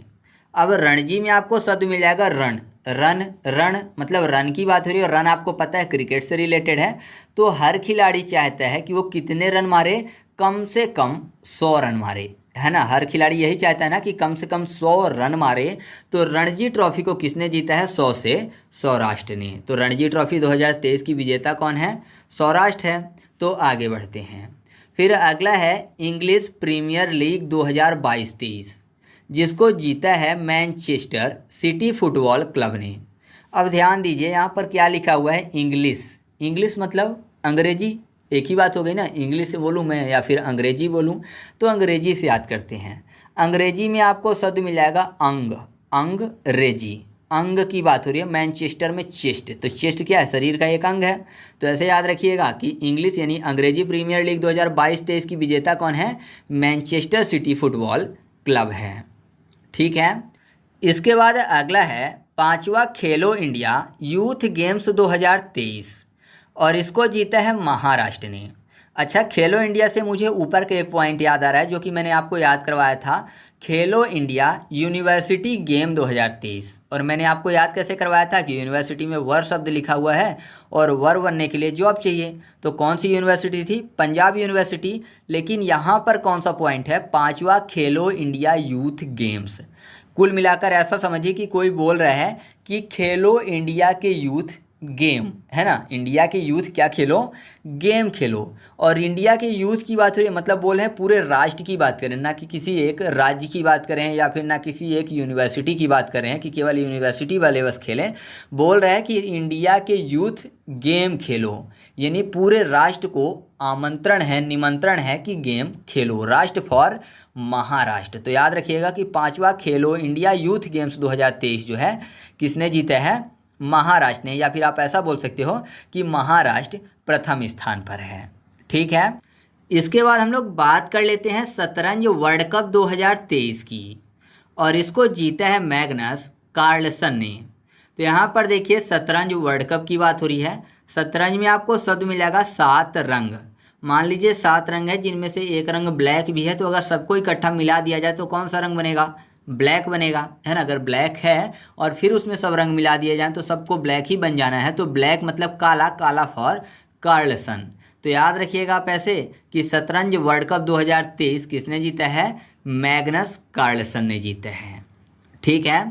अब रणजी में आपको शब्द मिल जाएगा रन। रन रन मतलब रन की बात हो रही है। रन आपको पता है क्रिकेट से रिलेटेड है। तो हर खिलाड़ी चाहता है कि वो कितने रन मारे? कम से कम 100 रन मारे, है ना। हर खिलाड़ी यही चाहता है ना कि कम से कम 100 रन मारे। तो रणजी ट्रॉफी को किसने जीता है? 100 से सौराष्ट्र ने। तो रणजी ट्रॉफी 2023 की विजेता कौन है? सौराष्ट्र है। तो आगे बढ़ते हैं। फिर अगला है इंग्लिश प्रीमियर लीग 2022-23, जिसको जीता है मैनचेस्टर सिटी फुटबॉल क्लब ने। अब ध्यान दीजिए यहाँ पर क्या लिखा हुआ है? इंग्लिश। इंग्लिश मतलब अंग्रेजी, एक ही बात हो गई ना। इंग्लिश बोलूँ मैं या फिर अंग्रेजी बोलूँ, तो अंग्रेजी से याद करते हैं। अंग्रेजी में आपको शब्द मिल जाएगा अंग। अंग्रेजी, अंग की बात हो रही है। मैनचेस्टर में चेस्ट, तो चेस्ट क्या है? शरीर का एक अंग है। तो ऐसे याद रखिएगा कि इंग्लिश यानी अंग्रेजी प्रीमियर लीग 2022-23 की विजेता कौन है? मैनचेस्टर सिटी फुटबॉल क्लब है। ठीक है, इसके बाद अगला है 5वां खेलो इंडिया यूथ गेम्स 2023, और इसको जीता है महाराष्ट्र ने। अच्छा, खेलो इंडिया से मुझे ऊपर का एक पॉइंट याद आ रहा है जो कि मैंने आपको याद करवाया था, खेलो इंडिया यूनिवर्सिटी गेम 2023। और मैंने आपको याद कैसे करवाया था कि यूनिवर्सिटी में वर शब्द लिखा हुआ है और वर बनने के लिए जॉब चाहिए। तो कौन सी यूनिवर्सिटी थी? पंजाब यूनिवर्सिटी। लेकिन यहाँ पर कौन सा पॉइंट है? पांचवा खेलो इंडिया यूथ गेम्स। कुल मिलाकर ऐसा समझिए कि कोई बोल रहा है कि खेलो इंडिया के यूथ गेम, है ना, इंडिया के यूथ क्या खेलो? गेम खेलो। और इंडिया के यूथ की बात हो रही है, मतलब बोल रहे हैं पूरे राष्ट्र की बात करें, ना कि किसी एक राज्य की बात करें या फिर ना किसी एक यूनिवर्सिटी की बात करें कि केवल यूनिवर्सिटी वाले बस खेलें। बोल रहे हैं कि इंडिया के यूथ गेम खेलो, यानी पूरे राष्ट्र को आमंत्रण है, निमंत्रण है कि गेम खेलो। राष्ट्र फॉर महाराष्ट्र। तो याद रखिएगा कि पांचवा खेलो इंडिया यूथ गेम्स 2023 जो है किसने जीता है? महाराष्ट्र ने, या फिर आप ऐसा बोल सकते हो कि महाराष्ट्र प्रथम स्थान पर है। ठीक है। इसके बाद हम लोग बात कर लेते हैं शतरंज वर्ल्ड कप 2023 की, और इसको जीता है मैग्नस कार्लसन ने। तो यहाँ पर देखिए शतरंज वर्ल्ड कप की बात हो रही है। शतरंज में आपको शब्द मिलेगा 7 रंग। मान लीजिए 7 रंग है जिनमें से एक रंग ब्लैक भी है, तो अगर सबको इकट्ठा मिला दिया जाए तो कौन सा रंग बनेगा? ब्लैक बनेगा, है ना। अगर ब्लैक है और फिर उसमें सब रंग मिला दिए जाएं तो सबको ब्लैक ही बन जाना है। तो ब्लैक मतलब काला, काला फॉर कार्लसन। तो याद रखिएगा आप ऐसे कि शतरंज वर्ल्ड कप 2023 किसने जीता है? मैग्नस कार्लसन ने जीता है। ठीक है।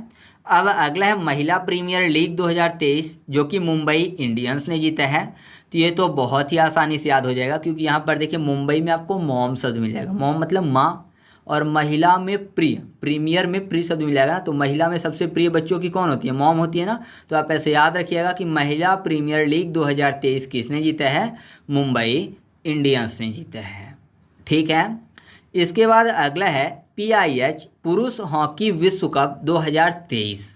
अब अगला है महिला प्रीमियर लीग 2023 जो कि मुंबई इंडियंस ने जीता है। तो ये तो बहुत ही आसानी से याद हो जाएगा, क्योंकि यहाँ पर देखिए मुंबई में आपको मॉम शब्द मिल जाएगा। मॉम मतलब माँ, और महिला में प्रिय, प्रीमियर में प्रिय शब्द मिल जाएगा। तो महिला में सबसे प्रिय बच्चों की कौन होती है? मॉम होती है ना। तो आप ऐसे याद रखिएगा कि महिला प्रीमियर लीग 2023 किसने जीता है? मुंबई इंडियंस ने जीता है। ठीक है। इसके बाद अगला है PIH पुरुष हॉकी विश्व कप 2023,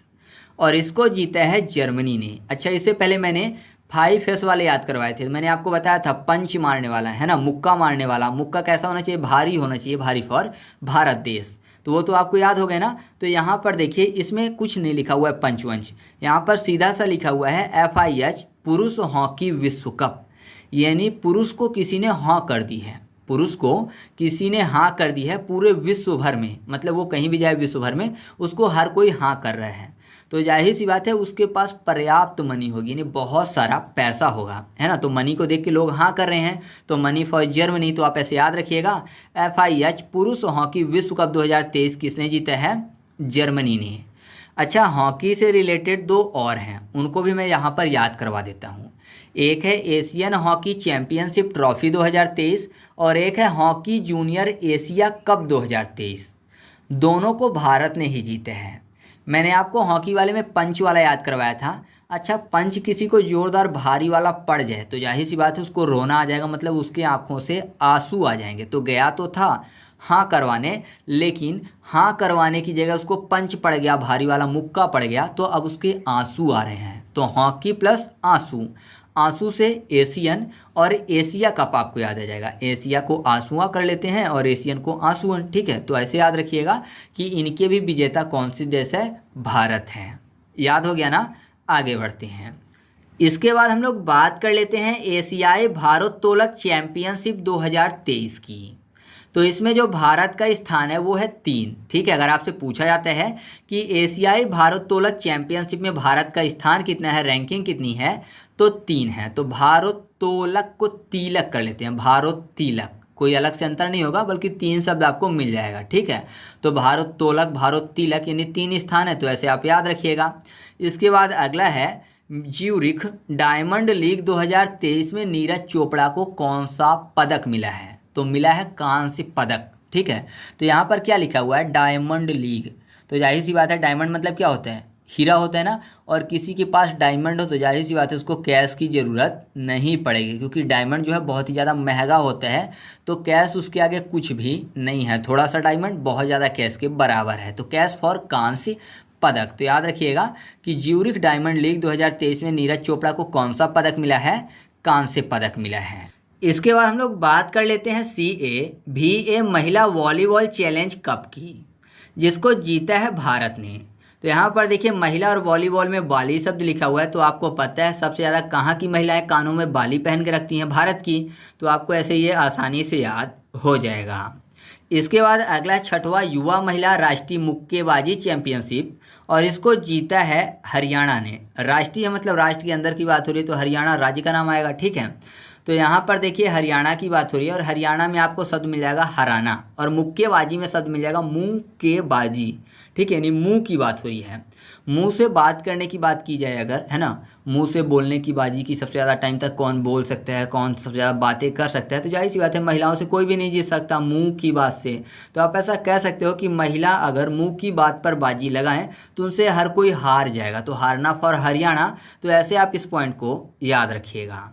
और इसको जीता है जर्मनी ने। अच्छा, इससे पहले मैंने 5S वाले याद करवाए थे। मैंने आपको बताया था पंच मारने वाला, है ना, मुक्का मारने वाला। मुक्का कैसा होना चाहिए? भारी होना चाहिए, भारी फॉर भारत देश। तो वो तो आपको याद हो गया ना। तो यहाँ पर देखिए इसमें कुछ नहीं लिखा हुआ है पंच वंच, यहाँ पर सीधा सा लिखा हुआ है FIH पुरुष हॉकी विश्व कप, यानी पुरुष को किसी ने हाँ कर दी है, पुरुष को किसी ने हाँ कर दी है पूरे विश्व भर में। मतलब वो कहीं भी जाए विश्व भर में उसको हर कोई हाँ कर रहा है। तो जाहिर सी बात है उसके पास पर्याप्त मनी होगी, यानी बहुत सारा पैसा होगा, है ना। तो मनी को देख के लोग हाँ कर रहे हैं, तो मनी फॉर जर्मनी। तो आप ऐसे याद रखिएगा FIH पुरुष हॉकी विश्व कप 2023 किसने जीता है? जर्मनी ने। अच्छा, हॉकी से रिलेटेड 2 और हैं, उनको भी मैं यहाँ पर याद करवा देता हूँ। एक है एशियन हॉकी चैंपियनशिप ट्रॉफी 2023 और एक है हॉकी जूनियर एशिया कप 2023। दोनों को भारत ने ही जीते हैं। मैंने आपको हॉकी वाले में पंच वाला याद करवाया था। अच्छा, पंच किसी को जोरदार भारी वाला पड़ जाए तो जाहिर सी बात है उसको रोना आ जाएगा, मतलब उसके आंखों से आंसू आ जाएंगे। तो गया तो था हाँ करवाने, लेकिन हाँ करवाने की जगह उसको पंच पड़ गया, भारी वाला मुक्का पड़ गया, तो अब उसके आंसू आ रहे हैं। तो हॉकी प्लस आंसू, आंसू से एशियन और एशिया कप आपको याद आ जाएगा। एशिया को आंसुआ कर लेते हैं और एशियन को आंसुअन। ठीक है। तो ऐसे याद रखिएगा कि इनके भी विजेता कौन सी देश है? भारत है। याद हो गया ना। आगे बढ़ते हैं। इसके बाद हम लोग बात कर लेते हैं एशियाई भारोत्तोलक चैंपियनशिप 2023 की। तो इसमें जो भारत का स्थान है वो है 3। ठीक है। अगर आपसे पूछा जाता है कि एशियाई भारोत्तोलक चैंपियनशिप में भारत का स्थान कितना है, रैंकिंग कितनी है, तो 3 है। तो भारोत्तोलक को तिलक कर लेते हैं, भारोत्तोलक, कोई अलग से अंतर नहीं होगा बल्कि 3 शब्द आपको मिल जाएगा। ठीक है। तो भारोत्तोलक, भारोत्तोलक यानी 3 स्थान है, तो ऐसे आप याद रखिएगा। इसके बाद अगला है ज्यूरिख डायमंड लीग 2023 में नीरज चोपड़ा को कौन सा पदक मिला है? तो मिला है कांस्य पदक। ठीक है। तो यहाँ पर क्या लिखा हुआ है? Diamond league. तो जाहिर सी बात है डायमंड मतलब क्या होता है? हीरा होता है ना। और किसी के पास डायमंड हो तो जाहिर सी बात है उसको कैश की ज़रूरत नहीं पड़ेगी, क्योंकि डायमंड जो है बहुत ही ज़्यादा महंगा होता है। तो कैश उसके आगे कुछ भी नहीं है, थोड़ा सा डायमंड बहुत ज़्यादा कैश के बराबर है। तो कैश फॉर कांस्य पदक। तो याद रखिएगा कि ज्यूरिख डायमंड लीग 2023 में नीरज चोपड़ा को कौन सा पदक मिला है? कांस्य पदक मिला है। इसके बाद हम लोग बात कर लेते हैं CAVA महिला वॉलीबॉल चैलेंज कप की, जिसको जीता है भारत ने। तो यहाँ पर देखिए महिला और वॉलीबॉल में बाली शब्द लिखा हुआ है, तो आपको पता है सबसे ज़्यादा कहाँ की महिलाएं कानों में बाली पहन के रखती हैं, भारत की। तो आपको ऐसे ये आसानी से याद हो जाएगा। इसके बाद अगला छठवां युवा महिला राष्ट्रीय मुक्केबाजी चैंपियनशिप, और इसको जीता है हरियाणा ने। राष्ट्रीय मतलब राष्ट्र के अंदर की बात हो रही है, तो हरियाणा राज्य का नाम आएगा, ठीक है। तो यहाँ पर देखिए हरियाणा की बात हो रही है, और हरियाणा में आपको शब्द मिल जाएगा हराना, और मुक्केबाजी में शब्द मिल जाएगा मुक्केबाजी, ठीक है। यानी मुंह की बात हो रही है, मुंह से बात करने की बात की जाए अगर, है ना, मुंह से बोलने की बाजी की सबसे ज़्यादा टाइम तक कौन बोल सकता है, कौन सबसे ज़्यादा बातें कर सकता है, तो जाहिर सी बात है महिलाओं से कोई भी नहीं जीत सकता मुंह की बात से। तो आप ऐसा कह सकते हो कि महिला अगर मुंह की बात पर बाजी लगाएं तो उनसे हर कोई हार जाएगा। तो हारना फॉर हरियाणा, तो ऐसे आप इस पॉइंट को याद रखिएगा।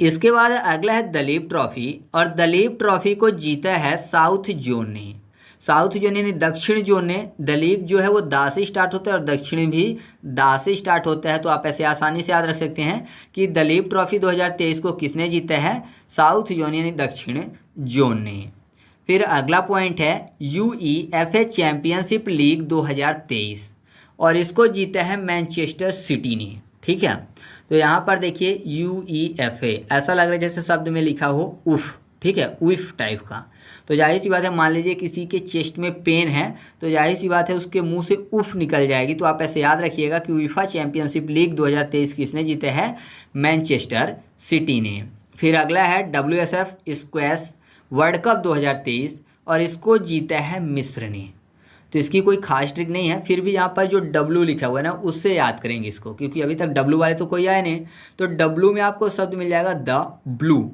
इसके बाद अगला है दलीप ट्रॉफी, और दलीप ट्रॉफी को जीता है साउथ जोन ने। साउथ जोन यानी दक्षिण जोन ने। दलीप जो है वो दा से स्टार्ट होता है और दक्षिण भी दा से स्टार्ट होता है, तो आप ऐसे आसानी से याद रख सकते हैं कि दलीप ट्रॉफी 2023 को किसने जीता है, साउथ जोन यानी दक्षिण जोन ने। फिर अगला पॉइंट है UEFA चैंपियनशिप लीग 2023, और इसको जीता है मैनचेस्टर सिटी ने, ठीक है। तो यहाँ पर देखिए UEFA, ऐसा लग रहा है जैसे शब्द में लिखा हो उफ, ठीक है, उफ टाइप का। तो जाहिर सी बात है, मान लीजिए किसी के चेस्ट में पेन है, तो जाहिर सी बात है उसके मुंह से उफ निकल जाएगी। तो आप ऐसे याद रखिएगा कि UEFA चैंपियनशिप लीग 2023 किसने जीते हैं, मैनचेस्टर सिटी ने। फिर अगला है WSF स्क्वैश वर्ल्ड कप 2023, और इसको जीता है मिस्र ने। तो इसकी कोई खास ट्रिक नहीं है, फिर भी यहाँ पर जो W लिखा हुआ है ना उससे याद करेंगे इसको, क्योंकि अभी तक W वाले तो कोई आए नहीं। तो W में आपको शब्द मिल जाएगा द ब्लू।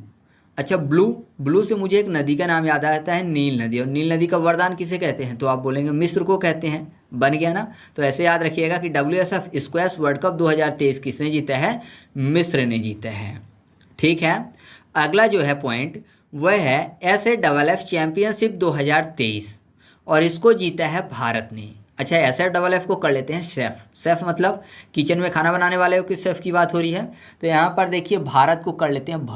अच्छा, ब्लू से मुझे एक नदी का नाम याद आता है, नील नदी, और नील नदी का वरदान किसे कहते हैं, तो आप बोलेंगे मिस्र को कहते हैं। बन गया ना। तो ऐसे याद रखिएगा कि WSF स्क्वैश वर्ल्ड कप 2023 किसने जीता है, मिस्र ने जीता है, ठीक है। अगला जो है पॉइंट वह है SAFF चैंपियनशिप 2023, और इसको जीता है भारत ने। अच्छा, SAFF को कर लेते हैं शेफ़ मतलब किचन में खाना बनाने वाले के शेफ़ की बात हो रही है। तो यहाँ पर देखिए भारत को कर लेते हैं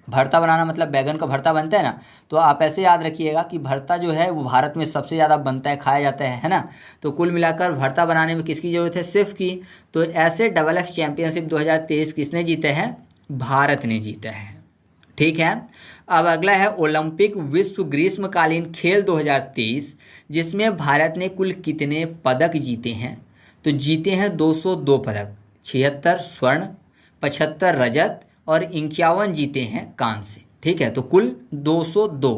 भरता बनाना, मतलब बैगन का भरता बनता है ना। तो आप ऐसे याद रखिएगा कि भरता जो है वो भारत में सबसे ज़्यादा बनता है, खाया जाता है ना। तो कुल मिलाकर भरता बनाने में किसकी ज़रूरत है, शेफ़ की। तो SAFF चैंपियनशिप 2023 किसने जीता है, भारत ने जीता है, ठीक है। अब अगला है ओलंपिक विश्व ग्रीष्मकालीन खेल 2023, जिसमें भारत ने कुल कितने पदक जीते हैं, तो जीते हैं 202 पदक, 76 स्वर्ण, 75 रजत और 51 जीते हैं कांस्य, ठीक है। तो कुल 202।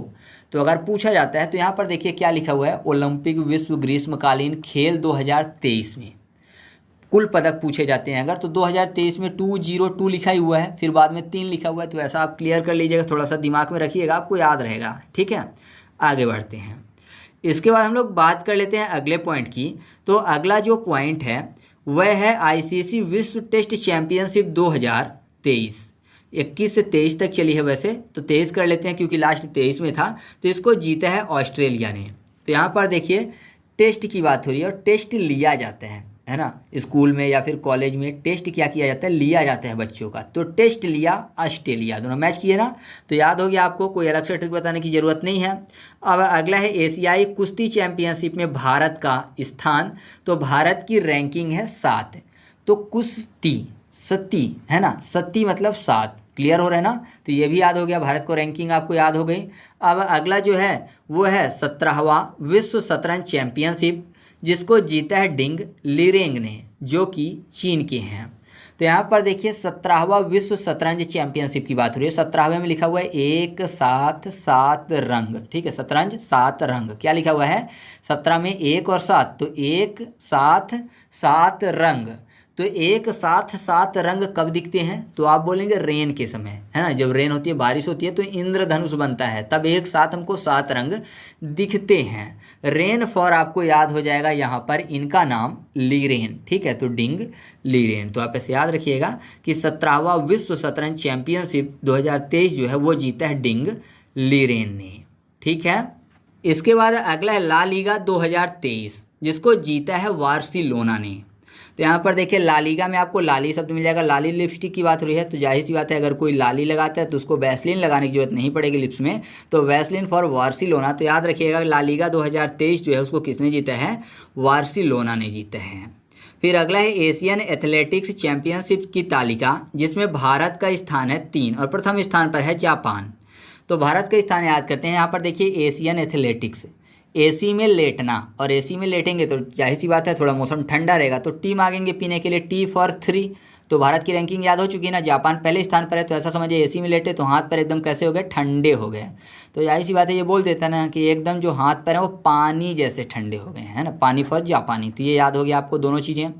तो अगर पूछा जाता है तो यहाँ पर देखिए क्या लिखा हुआ है, ओलंपिक विश्व ग्रीष्मकालीन खेल 2023 में कुल पदक पूछे जाते हैं अगर, तो 2023 में 202 लिखा ही हुआ है, फिर बाद में 3 लिखा हुआ है। तो ऐसा आप क्लियर कर लीजिएगा, थोड़ा सा दिमाग में रखिएगा, आपको याद रहेगा, ठीक है। आगे बढ़ते हैं। इसके बाद हम लोग बात कर लेते हैं अगले पॉइंट की। तो अगला जो पॉइंट है वह है ICC विश्व टेस्ट चैंपियनशिप 2023, 21 से 23 तक चली है वैसे, तो 23 कर लेते हैं क्योंकि लास्ट 23 में था। तो इसको जीता है ऑस्ट्रेलिया ने। तो यहाँ पर देखिए टेस्ट की बात हो रही है, और टेस्ट लिया जाता है ना, स्कूल में या फिर कॉलेज में टेस्ट क्या किया जाता है, लिया जाता है बच्चों का। तो टेस्ट लिया ऑस्ट्रेलिया, दोनों मैच किए ना, तो याद हो गया आपको, कोई अलग से ट्रिक बताने की ज़रूरत नहीं है। अब अगला है एशियाई कुश्ती चैंपियनशिप में भारत का स्थान। तो भारत की रैंकिंग है 7। तो कुश्ती सत्ती है ना, सत्ती मतलब 7, क्लियर हो रहा है ना। तो ये भी याद हो गया, भारत को रैंकिंग आपको याद हो गई। अब अगला जो है वो है 17वां विश्व शतरंज चैंपियनशिप, जिसको जीता है डिंग लीरेंग ने, जो कि चीन के हैं। तो यहाँ पर देखिए 17वां विश्व शतरंज चैंपियनशिप की बात हो रही है। 17वें में लिखा हुआ है 1 7 7 रंग, ठीक है, शतरंज 7 रंग, क्या लिखा हुआ है 17 में 1 और 7, तो 1 7 7 रंग। तो 1 7 7 रंग कब दिखते हैं, तो आप बोलेंगे रेन के समय, है ना, जब रेन होती है, बारिश होती है, तो इंद्रधनुष बनता है, तब 1 साथ हमको 7 रंग दिखते हैं। रेन फॉर आपको याद हो जाएगा यहाँ पर इनका नाम लीरेन, ठीक है, तो डिंग लीरेन। तो आप ऐसे याद रखिएगा कि 17वां विश्व शतरंज चैंपियनशिप 2023 जो है वो जीता है डिंग लीरेन ने, ठीक है। इसके बाद अगला है ला लीगा 2023, जिसको जीता है बार्सिलोना ने। तो यहाँ पर देखिए ला लीगा में आपको लाली शब्द मिल जाएगा, लाली लिपस्टिक की बात हो रही है। तो जाहिर सी बात है अगर कोई लाली लगाता है तो उसको वैसलीन लगाने की जरूरत नहीं पड़ेगी लिप्स में, तो वैसलीन फॉर बार्सिलोना। तो याद रखिएगा ला लीगा 2023 जो है उसको किसने जीता है, बार्सिलोना ने जीता है, फिर अगला है एशियन एथलेटिक्स चैंपियनशिप की तालिका, जिसमें भारत का स्थान है 3 और प्रथम स्थान पर है जापान। तो भारत का स्थान याद करते हैं। यहाँ पर देखिए एशियन एथलेटिक्स, एसी में लेटना, और एसी में लेटेंगे तो जाहिर सी बात है थोड़ा मौसम ठंडा रहेगा, तो टी मांगेंगे पीने के लिए, टी फॉर 3। तो भारत की रैंकिंग याद हो चुकी है ना, जापान पहले स्थान पर है, तो ऐसा समझिए एसी में लेटे तो हाथ पैर एकदम कैसे हो गए, ठंडे हो गए। तो जाहिर सी बात है ये बोल देता है ना कि एकदम जो हाथ पैर हैं वो पानी जैसे ठंडे हो गए हैं ना, पानी फॉर जापानी। तो ये याद हो गया आपको दोनों चीज़ें।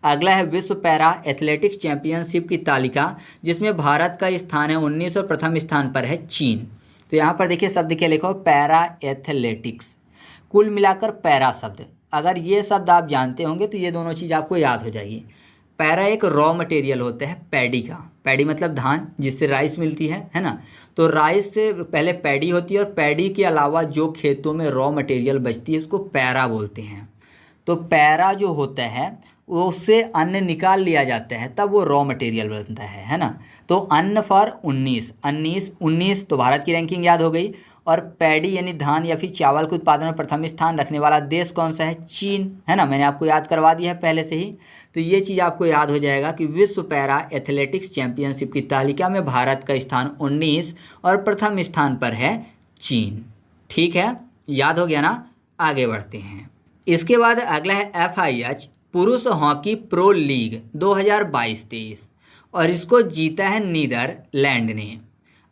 अगला है विश्व पैरा एथलेटिक्स चैंपियनशिप की तालिका, जिसमें भारत का स्थान है 19 और प्रथम स्थान पर है चीन। तो यहाँ पर देखिए शब्द क्या लिखा हो, पैरा एथलेटिक्स। कुल मिलाकर पैरा शब्द, अगर ये शब्द आप जानते होंगे तो ये दोनों चीज़ आपको याद हो जाएगी। पैरा एक रॉ मटेरियल होता है पैडी का, पैडी मतलब धान जिससे राइस मिलती है ना। तो राइस से पहले पैडी होती है, और पैडी के अलावा जो खेतों में रॉ मटेरियल बचती है उसको पैरा बोलते हैं। तो पैरा जो होता है वो उससे अन्न निकाल लिया जाता है, तब वो रॉ मटेरियल बनता है ना। तो अन्न फॉर 19 तो भारत की रैंकिंग याद हो गई। और पैडी यानी धान या फिर चावल के उत्पादन में प्रथम स्थान रखने वाला देश कौन सा है, चीन, है ना। मैंने आपको याद करवा दिया है पहले से ही। तो ये चीज़ आपको याद हो जाएगा कि विश्व पैरा एथलेटिक्स चैंपियनशिप की तालिका में भारत का स्थान 19 और प्रथम स्थान पर है चीन। ठीक है, याद हो गया ना। आगे बढ़ते हैं। इसके बाद अगला है FIH पुरुष हॉकी प्रो लीग 2022-23, और इसको जीता है नीदरलैंड ने।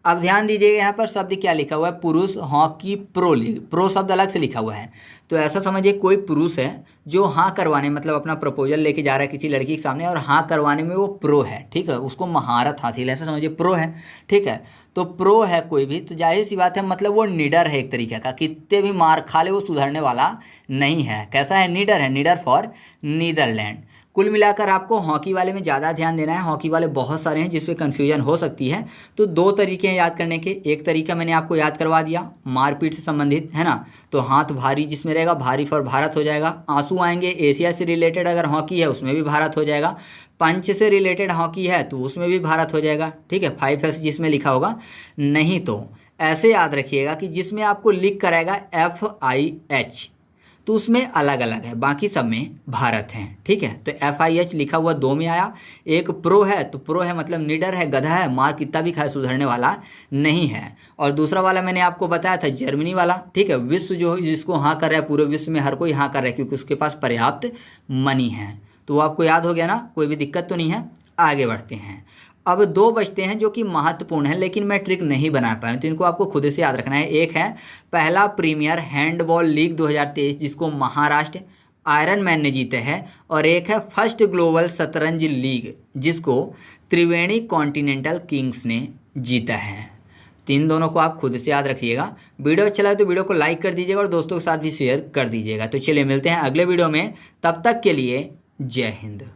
अब ध्यान दीजिएगा यहाँ पर शब्द क्या लिखा हुआ है, पुरुष हॉकी प्रो लीग। प्रो शब्द अलग से लिखा हुआ है, तो ऐसा समझिए कोई पुरुष है जो हाँ करवाने मतलब अपना प्रपोजल लेके जा रहा है किसी लड़की के सामने, और हाँ करवाने में वो प्रो है, ठीक है, उसको महारत हासिल है, ऐसा समझिए प्रो है। ठीक है, तो प्रो है कोई भी, तो जाहिर सी बात है मतलब वो निडर है एक तरीके का, कितने भी मार खा ले वो सुधरने वाला नहीं है। कैसा है, निडर है, निडर फॉर नीदरलैंड। कुल मिलाकर आपको हॉकी वाले में ज़्यादा ध्यान देना है। हॉकी वाले बहुत सारे हैं जिसमें कन्फ्यूजन हो सकती है, तो 2 तरीके हैं याद करने के। एक तरीका मैंने आपको याद करवा दिया, मारपीट से संबंधित, है ना, तो हाथ भारी जिसमें रहेगा, भारी फॉर भारत हो जाएगा। आंसू आएंगे, एशिया से रिलेटेड अगर हॉकी है उसमें भी भारत हो जाएगा। पंच से रिलेटेड हॉकी है तो उसमें भी भारत हो जाएगा। ठीक है, 5S जिसमें लिखा होगा। नहीं तो ऐसे याद रखिएगा कि जिसमें आपको लिख कर आएगा FIH तो उसमें अलग अलग है, बाकी सब में भारत हैं। ठीक है, तो FIH लिखा हुआ 2 में आया। एक प्रो है, तो प्रो है मतलब निडर है, गधा है, मार कितना भी खाए सुधरने वाला नहीं है। और दूसरा वाला मैंने आपको बताया था जर्मनी वाला। ठीक है, विश्व जो जिसको हाँ कर रहा है, पूरे विश्व में हर कोई हाँ कर रहा है क्योंकि उसके पास पर्याप्त मनी है। तो वो आपको याद हो गया ना, कोई भी दिक्कत तो नहीं है। आगे बढ़ते हैं। अब 2 बचते हैं जो कि महत्वपूर्ण है, लेकिन मैं ट्रिक नहीं बना पाया, तो इनको आपको खुद से याद रखना है। एक है पहला प्रीमियर हैंडबॉल लीग 2023 जिसको महाराष्ट्र आयरन मैन ने जीते हैं, और एक है फर्स्ट ग्लोबल शतरंज लीग जिसको त्रिवेणी कॉन्टिनेंटल किंग्स ने जीता है। तीन दोनों को आप खुद से याद रखिएगा। वीडियो अच्छा लगे तो वीडियो को लाइक कर दीजिएगा और दोस्तों के साथ भी शेयर कर दीजिएगा। तो चलिए मिलते हैं अगले वीडियो में, तब तक के लिए जय हिंद।